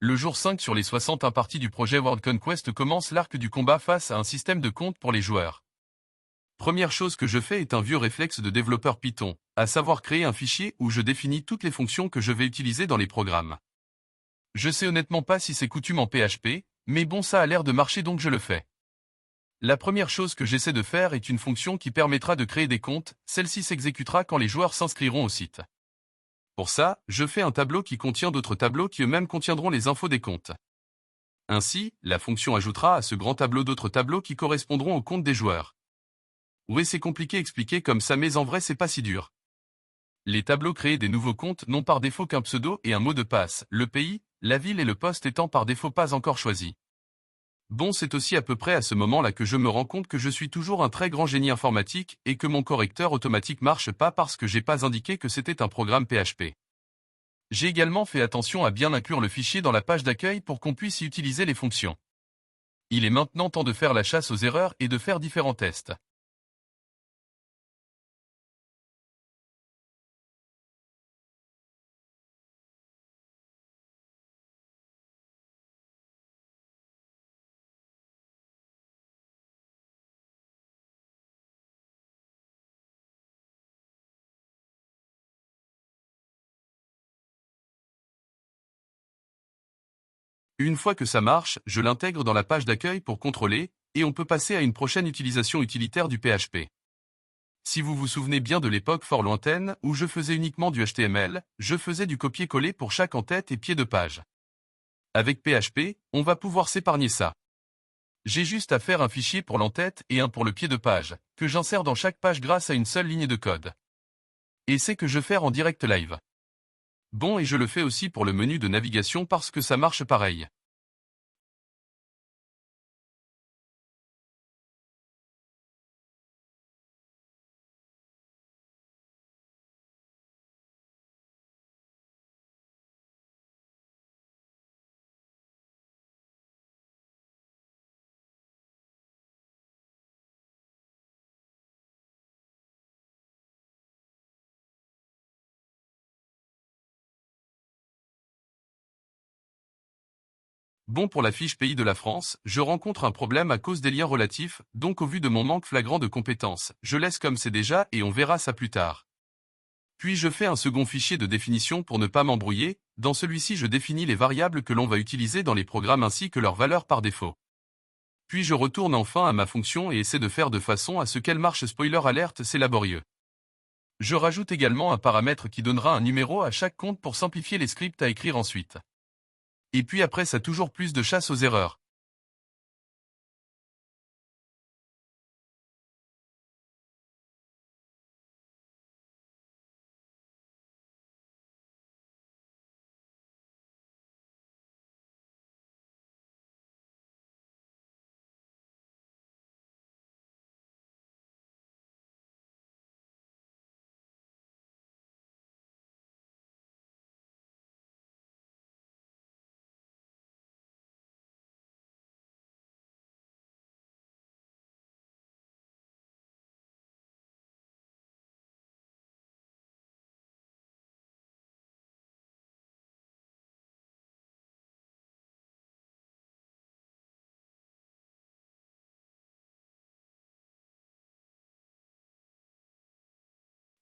Le jour 5 sur les 60 impartis du projet World Conquest commence l'arc du combat face à un système de compte pour les joueurs. Première chose que je fais est un vieux réflexe de développeur Python, à savoir créer un fichier où je définis toutes les fonctions que je vais utiliser dans les programmes. Je sais honnêtement pas si c'est coutume en PHP, mais bon, ça a l'air de marcher donc je le fais. La première chose que j'essaie de faire est une fonction qui permettra de créer des comptes, celle-ci s'exécutera quand les joueurs s'inscriront au site. Pour ça, je fais un tableau qui contient d'autres tableaux qui eux-mêmes contiendront les infos des comptes. Ainsi, la fonction ajoutera à ce grand tableau d'autres tableaux qui correspondront aux comptes des joueurs. Oui, c'est compliqué à expliquer comme ça, mais en vrai c'est pas si dur. Les tableaux créent des nouveaux comptes n'ont par défaut qu'un pseudo et un mot de passe, le pays, la ville et le poste étant par défaut pas encore choisis. Bon, c'est aussi à peu près à ce moment-là que je me rends compte que je suis toujours un très grand génie informatique et que mon correcteur automatique marche pas parce que j'ai pas indiqué que c'était un programme PHP. J'ai également fait attention à bien inclure le fichier dans la page d'accueil pour qu'on puisse y utiliser les fonctions. Il est maintenant temps de faire la chasse aux erreurs et de faire différents tests. Une fois que ça marche, je l'intègre dans la page d'accueil pour contrôler, et on peut passer à une prochaine utilisation utilitaire du PHP. Si vous vous souvenez bien de l'époque fort lointaine où je faisais uniquement du HTML, je faisais du copier-coller pour chaque en-tête et pied de page. Avec PHP, on va pouvoir s'épargner ça. J'ai juste à faire un fichier pour l'en-tête et un pour le pied de page, que j'insère dans chaque page grâce à une seule ligne de code. Et c'est que je fais en direct live. Bon, et je le fais aussi pour le menu de navigation parce que ça marche pareil. Bon, pour la fiche pays de la France, je rencontre un problème à cause des liens relatifs, donc au vu de mon manque flagrant de compétences, je laisse comme c'est déjà et on verra ça plus tard. Puis je fais un second fichier de définition pour ne pas m'embrouiller, dans celui-ci je définis les variables que l'on va utiliser dans les programmes ainsi que leurs valeurs par défaut. Puis je retourne enfin à ma fonction et essaie de faire de façon à ce qu'elle marche. Spoiler alerte, c'est laborieux. Je rajoute également un paramètre qui donnera un numéro à chaque compte pour simplifier les scripts à écrire ensuite. Et puis après ça toujours plus de chasse aux erreurs.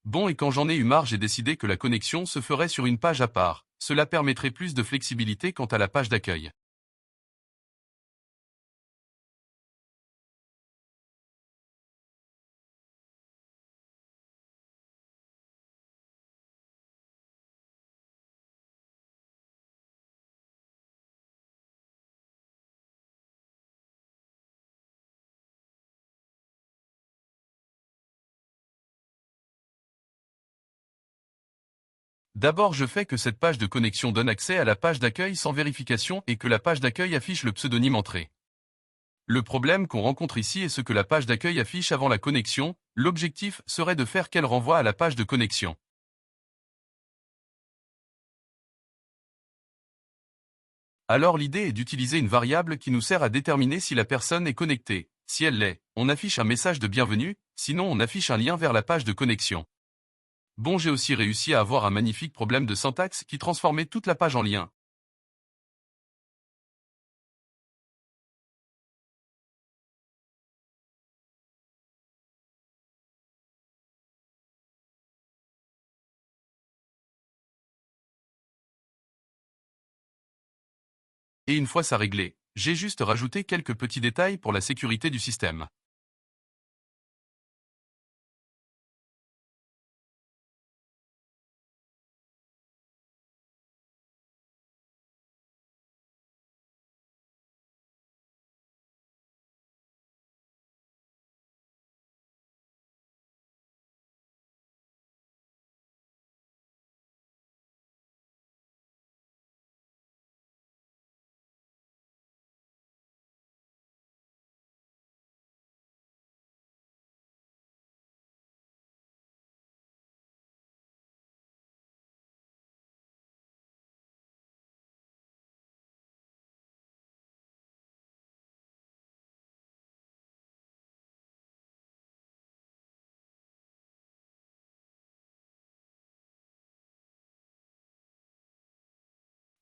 Bon, et quand j'en ai eu marre, j'ai décidé que la connexion se ferait sur une page à part. Cela permettrait plus de flexibilité quant à la page d'accueil. D'abord, je fais que cette page de connexion donne accès à la page d'accueil sans vérification et que la page d'accueil affiche le pseudonyme entré. Le problème qu'on rencontre ici est ce que la page d'accueil affiche avant la connexion. L'objectif serait de faire qu'elle renvoie à la page de connexion. Alors l'idée est d'utiliser une variable qui nous sert à déterminer si la personne est connectée. Si elle l'est, on affiche un message de bienvenue, sinon on affiche un lien vers la page de connexion. Bon, j'ai aussi réussi à avoir un magnifique problème de syntaxe qui transformait toute la page en lien. Et une fois ça réglé, j'ai juste rajouté quelques petits détails pour la sécurité du système.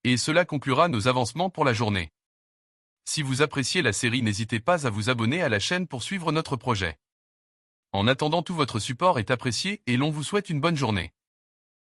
Et cela conclura nos avancements pour la journée. Si vous appréciez la série, n'hésitez pas à vous abonner à la chaîne pour suivre notre projet. En attendant, tout votre support est apprécié et l'on vous souhaite une bonne journée.